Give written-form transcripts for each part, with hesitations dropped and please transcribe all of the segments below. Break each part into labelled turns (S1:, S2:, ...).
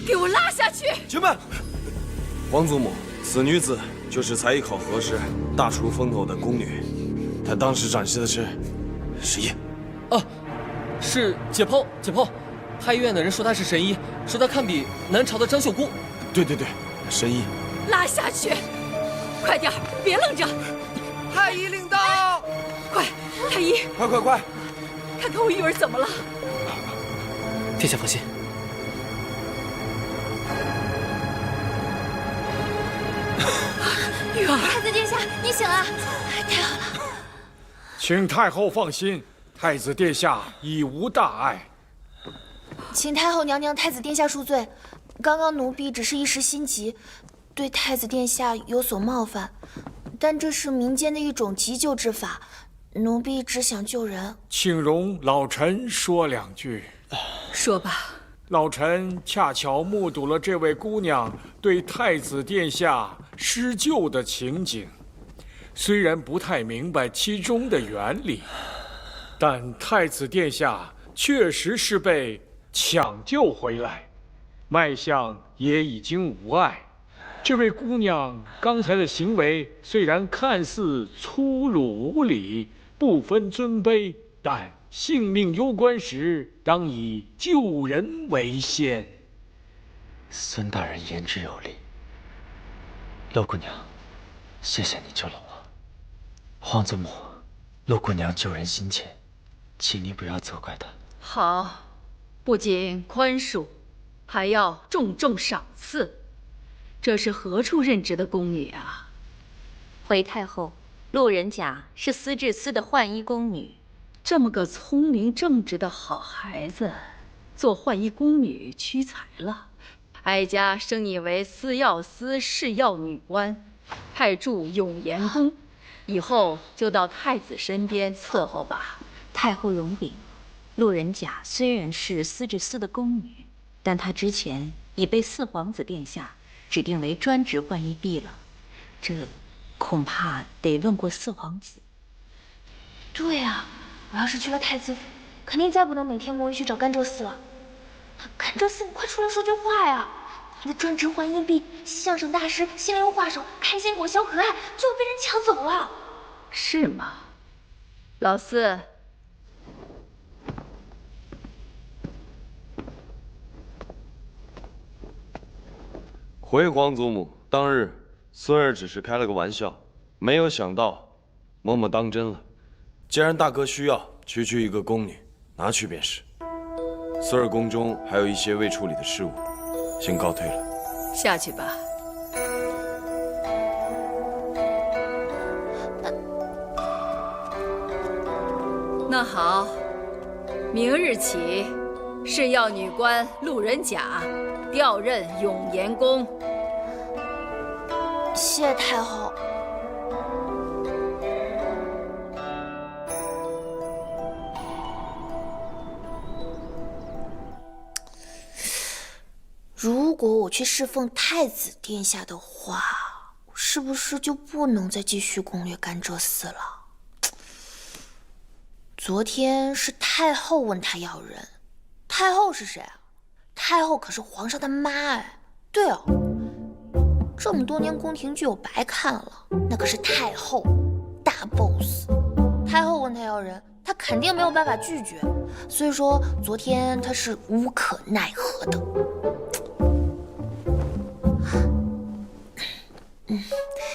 S1: 给我拉下去！
S2: 且慢，皇祖母，此女子就是才艺考核时大出风头的宫女，她当时展示的是神医。
S3: 啊，是解剖。太医院的人说她是神医，说她堪比南朝的张秀姑。
S2: 对，神医。
S1: 拉下去！快点，别愣着！
S4: 太医领到！
S1: 快，太医！
S2: 快！
S1: 看看我玉儿怎么了？
S3: 殿下放心。
S1: 玉儿，
S5: 太子殿下，你醒了，太好了！
S6: 请太后放心，太子殿下已无大碍。
S5: 请太后娘娘、太子殿下恕罪，刚刚奴婢只是一时心急，对太子殿下有所冒犯，但这是民间的一种急救之法，奴婢只想救人。
S6: 请容老臣说两句。
S1: 说吧。
S6: 老臣恰巧目睹了这位姑娘对太子殿下施救的情景，虽然不太明白其中的原理，但太子殿下确实是被抢救回来，脉象也已经无碍。这位姑娘刚才的行为虽然看似粗鲁无礼，不分尊卑，但性命攸关时，当以救人为先。
S7: 孙大人言之有理。陆姑娘，谢谢你救了我。皇祖母，陆姑娘救人心切，请你不要责怪她。
S1: 好，不仅宽恕，还要重重赏赐。这是何处任职的宫女啊？
S8: 回太后，路人甲是司治司的浣衣宫女。
S1: 这么个聪明正直的好孩子，做浣衣宫女屈才了。哀家升你为司药司侍药女官，派驻永延宫，以后就到太子身边伺候吧。
S8: 太后容禀，路人甲虽然是司治司的宫女，但她之前已被四皇子殿下指定为专职浣衣婢了，这恐怕得问过四皇子。
S5: 对啊，我要是去了太子府，肯定再不能每天摸鱼去找甘蔗寺了。甘蔗寺，你快出来说句话呀！你的专职浣衣婢、相声大师、心灵画手、开心果、小可爱，就被人抢走了。
S1: 是吗？老四。
S2: 回皇祖母，当日孙儿只是开了个玩笑，没有想到嬷嬷当真了。既然大哥需要，区一个宫女，拿去便是。孙儿宫中还有一些未处理的事务，先告退了。
S1: 下去吧。那好，明日起，侍药女官路人甲调任永延宫。
S5: 谢太后。如果我去侍奉太子殿下的话，是不是就不能再继续攻略甘蔗寺了？昨天是太后问他要人，太后是谁啊？太后可是皇上他妈哎。对哦，这么多年宫廷剧我白看了，那可是太后大 boss。太后问他要人，他肯定没有办法拒绝，所以说昨天他是无可奈何的。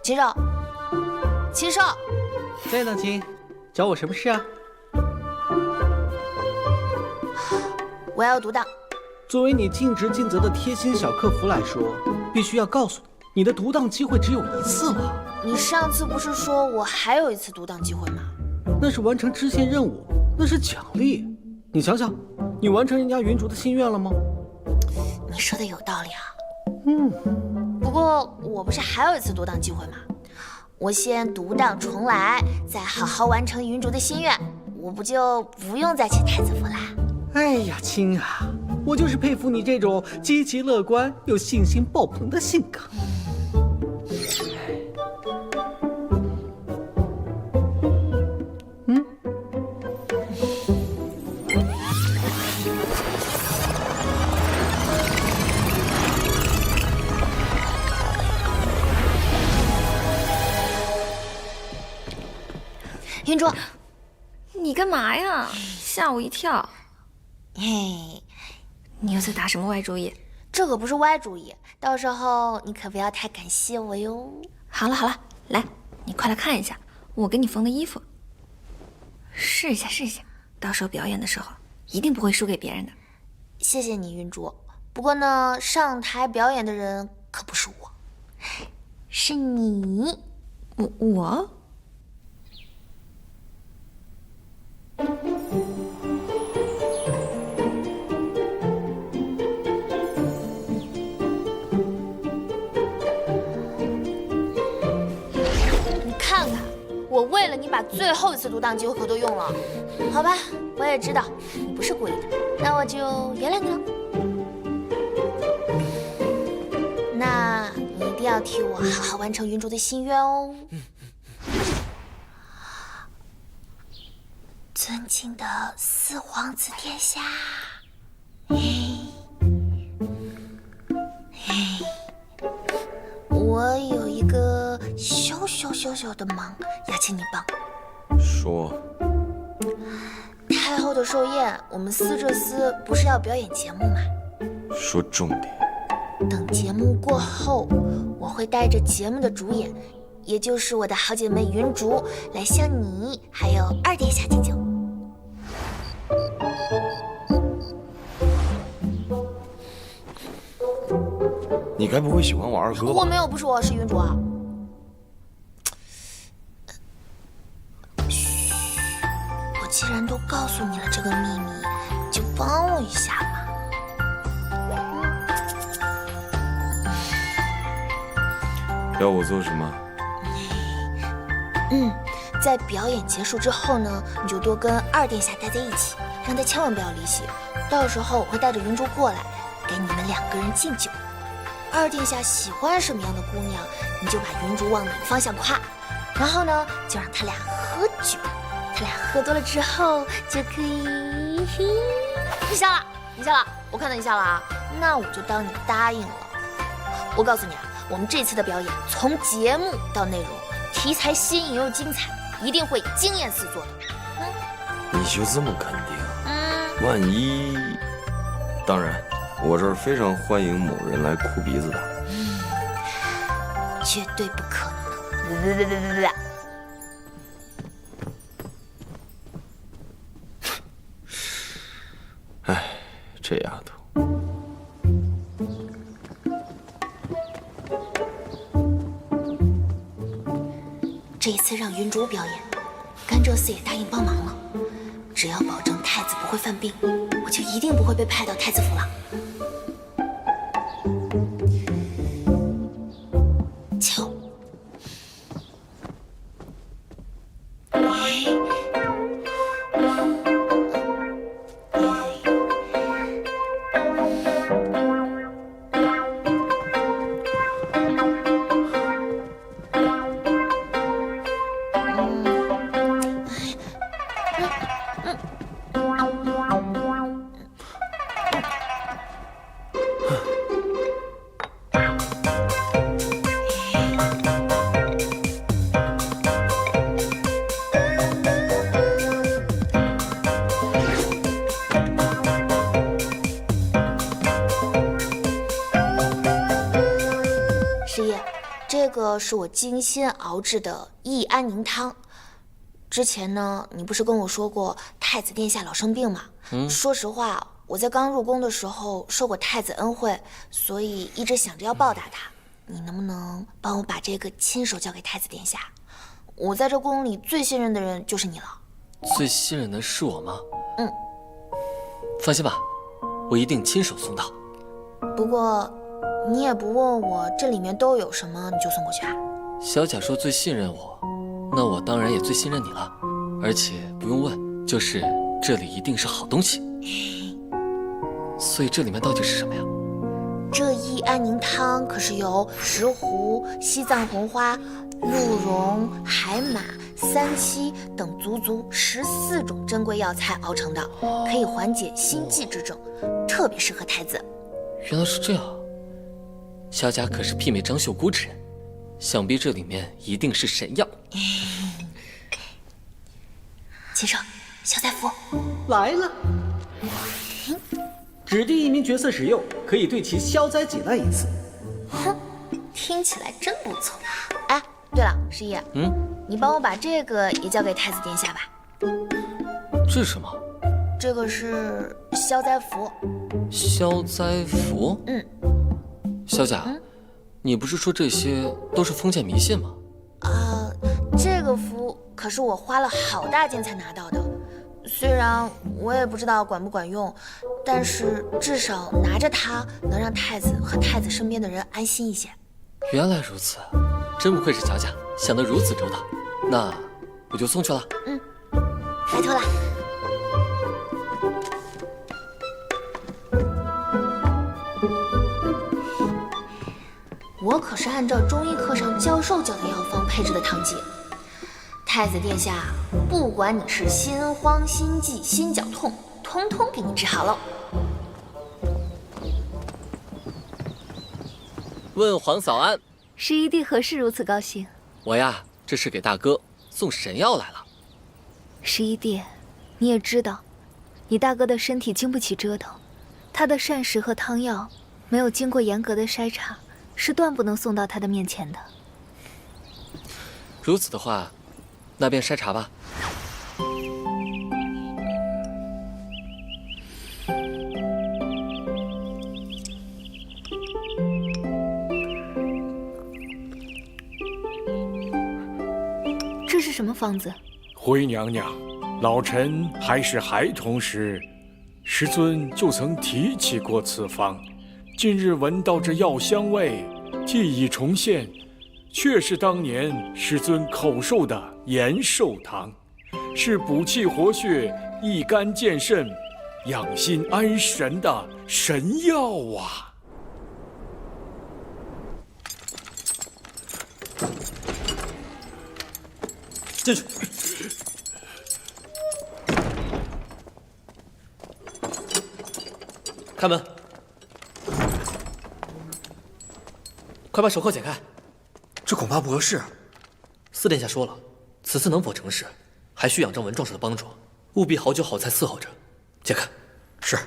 S5: 齐少，齐少，
S4: 在呢，亲，找我什么事啊？
S5: 我要独当。
S4: 作为你尽职尽责的贴心小客服来说，必须要告诉你，你的独当机会只有一次了。
S5: 你上次不是说我还有一次独当机会吗？
S4: 那是完成支线任务，那是奖励。你想想，你完成人家云竹的心愿了吗？
S5: 你说的有道理啊。不过我不是还有一次独当机会吗？我先独当重来，再好好完成云竹的心愿，我不就不用再去太子府啦？
S4: 哎呀，亲啊，我就是佩服你这种积极乐观又信心爆棚的性格。
S5: 云竹，
S9: 你干嘛呀？吓我一跳！
S5: 嘿，
S9: 你又在打什么歪主意？
S5: 这可不是歪主意，到时候你可不要太感谢我哟。
S9: 好了好了，来，你快来看一下我给你缝的衣服，试一下试一下，到时候表演的时候一定不会输给别人的。
S5: 谢谢你，云竹。不过呢，上台表演的人可不是我，是你。
S9: 我？
S5: 你看看，我为了你把最后一次独当机会可都用了。好吧，我也知道你不是故意的，那我就原谅你了。那你一定要替我好好完成云竹的心愿哦。尊敬的四皇子殿下，我有一个小的忙要请你帮。
S2: 说。
S5: 太后的寿宴，我们司这司不是要表演节目吗？
S2: 说重点。
S5: 等节目过后，我会带着节目的主演，也就是我的好姐妹云竹，来向你还有二殿下敬酒。
S2: 你该不会喜欢我二哥吧？
S5: 我没有，不是我，是云竹啊。嘘，我既然都告诉你了这个秘密，就帮我一下吧。
S2: 要我做什么？
S5: 在表演结束之后呢，你就多跟二殿下待在一起，让他千万不要离席。到时候我会带着云竹过来，给你们两个人敬酒。二殿下喜欢什么样的姑娘，你就把云竹往哪个方向夸，然后呢，就让他俩喝酒。他俩喝多了之后，就可以。你笑了，你笑了，我看到你笑了啊，那我就当你答应了。我告诉你啊，我们这次的表演，从节目到内容，题材新颖又精彩，一定会惊艳四座的。
S2: 你就这么肯定？万一……当然，我这儿非常欢迎某人来哭鼻子的。
S5: 绝对不可能！
S2: 哎，这丫头。
S5: 这一次让云竹表演，甘蔗寺也答应帮忙了。只要保证太子不会犯病，我就一定不会被派到太子府了。瞧，这个是我精心熬制的益安宁汤。之前呢，你不是跟我说过太子殿下老生病吗？说实话，我在刚入宫的时候受过太子恩惠，所以一直想着要报答他。你能不能帮我把这个亲手交给太子殿下？我在这宫里最信任的人就是你了。
S3: 最信任的是我吗？放心吧，我一定亲手送到。
S5: 不过，你也不问我这里面都有什么，你就送过去啊？
S3: 小贾说最信任我，那我当然也最信任你了。而且不用问，就是这里一定是好东西。所以这里面到底是什么呀？
S5: 这益安宁汤可是由石斛、西藏红花、鹿茸、海马、三七等足14种珍贵药材熬成的，可以缓解心悸之症，特别适合太子。
S3: 原来是这样，小贾可是媲美张秀姑之人，想必这里面一定是神药。
S5: 接受消灾符。
S4: 来了。指定一名角色使用，可以对其消灾解难一次。
S5: 哼，听起来真不错。哎，对了，十一，你帮我把这个也交给太子殿下吧。
S3: 这是什么？
S5: 这个是消灾符。
S3: 消灾符？萧家，你不是说这些都是封建迷信吗？
S5: 这个符可是我花了好大劲才拿到的，虽然我也不知道管不管用，但是至少拿着它能让太子和太子身边的人安心一些。
S3: 原来如此，真不愧是乔家，想得如此周到。那我就送去了。
S5: 拜托了。我可是按照中医课上教授教的药方配制的汤剂。太子殿下，不管你是心慌、心悸、心绞痛，通通给你治好喽。
S3: 问皇嫂安，
S9: 十一弟何事如此高兴？
S3: 我呀，这是给大哥送神药来了。
S9: 十一弟，你也知道，你大哥的身体经不起折腾，他的膳食和汤药没有经过严格的筛查，是断不能送到他的面前的。
S3: 如此的话，那便筛查吧。
S9: 这是什么方子？
S6: 回娘娘，老臣还是孩童时，师尊就曾提起过此方。近日闻到这药香味，记忆重现，确是当年师尊口授的延寿汤，是补气活血、益肝健肾、养心安神的神药啊！
S4: 进去。
S3: 开门！快把手铐解开。
S10: 这恐怕不合适。
S3: 四殿下说了，此次能否成事，还需仰仗文壮士的帮助，务必好酒好菜伺候着。解开。
S10: 是。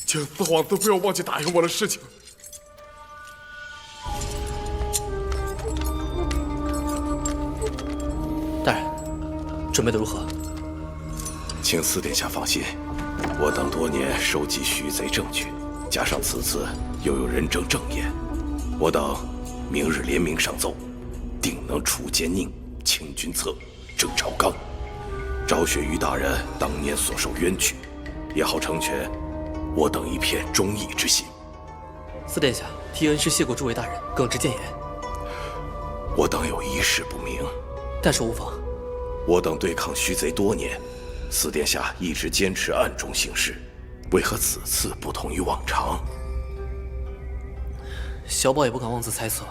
S11: 请四皇子不要忘记答应我的事情。
S3: 大人，准备的如何？
S12: 请四殿下放心，我等多年收集虚贼证据，加上此次又有人证正验，我等明日联名上奏，定能除奸佞、清君侧、正朝纲，昭雪于大人当年所受冤屈，也好成全我等一片忠义之心。
S3: 四殿下替恩师谢过诸位大人，耿直谏言。
S12: 我等有一事不明，
S3: 但说无妨。
S12: 我等对抗虚贼多年，四殿下一直坚持暗中行事，为何此次不同于往常？
S3: 小宝也不敢妄自猜测。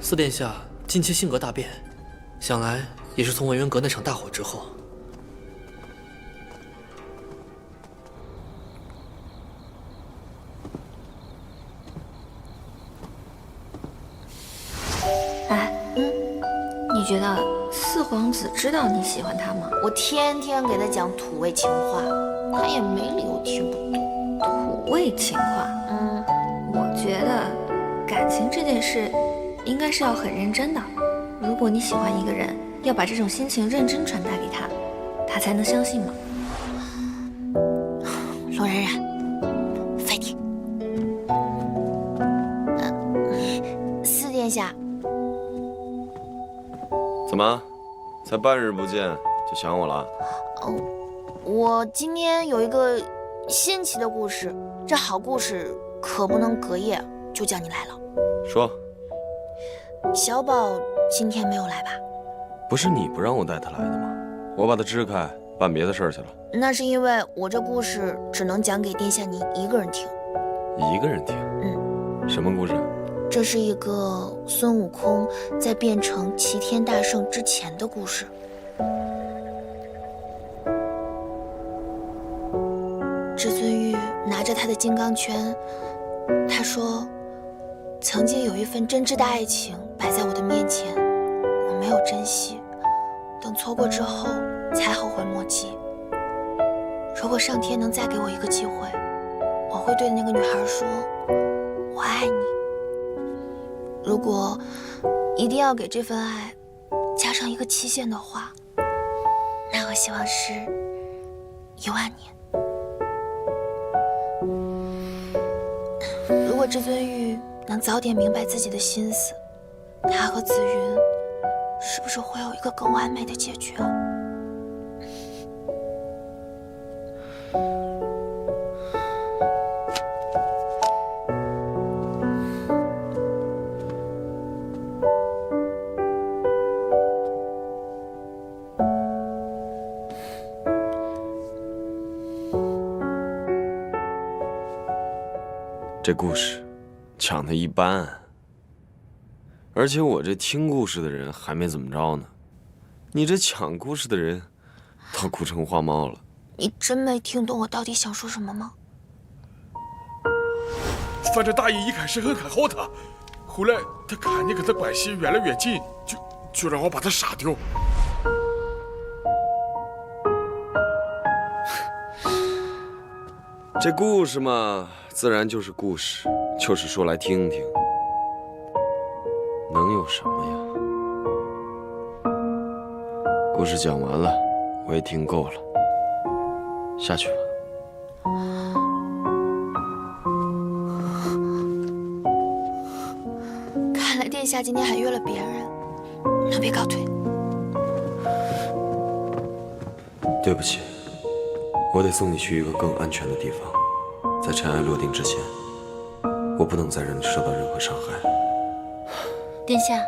S3: 四殿下近期性格大变，想来也是从文渊阁那场大火之后。
S9: 你觉得四皇子知道你喜欢他吗？
S5: 我天天给他讲土味情话，他也没理由听不懂。
S9: 土味情话？我觉得感情这件事应该是要很认真的。如果你喜欢一个人，要把这种心情认真传达给他，他才能相信嘛。
S5: 罗冉冉，废你！四殿下。
S2: 怎么，才半日不见就想我了？
S5: 我今天有一个新奇的故事，这好故事可不能隔夜，就叫你来了。
S2: 说。
S5: 小宝今天没有来吧？
S2: 不是你不让我带他来的吗？我把他支开，办别的事儿去了。
S5: 那是因为我这故事只能讲给殿下您一个人听。
S2: 一个人听？什么故事？
S5: 这是一个孙悟空在变成齐天大圣之前的故事。至尊玉拿着他的金刚圈，他说，曾经有一份真挚的爱情摆在我的面前，我没有珍惜，等错过之后才后悔莫及。如果上天能再给我一个机会，我会对那个女孩说：“我爱你。”如果一定要给这份爱加上一个期限的话，那我希望是10000年。如果至尊玉能早点明白自己的心思，他和紫云是不是会有一个更完美的结局啊？
S2: 这故事讲的一般，而且我这听故事的人还没怎么着呢，你这讲故事的人都哭成花猫了。
S5: 你真没听懂我到底想说什么吗？
S11: 反正大爷一开始很看好他，后来他看你跟他关系越来越近，就让我把他杀掉。
S2: 这故事嘛，自然就是故事，就是说来听听，能有什么呀？故事讲完了，我也听够了，下去吧。
S5: 看来殿下今天还约了别人，奴婢告退。
S2: 对不起，我得送你去一个更安全的地方。在尘埃落定之前，我不能再让你受到任何伤害。
S5: 殿下，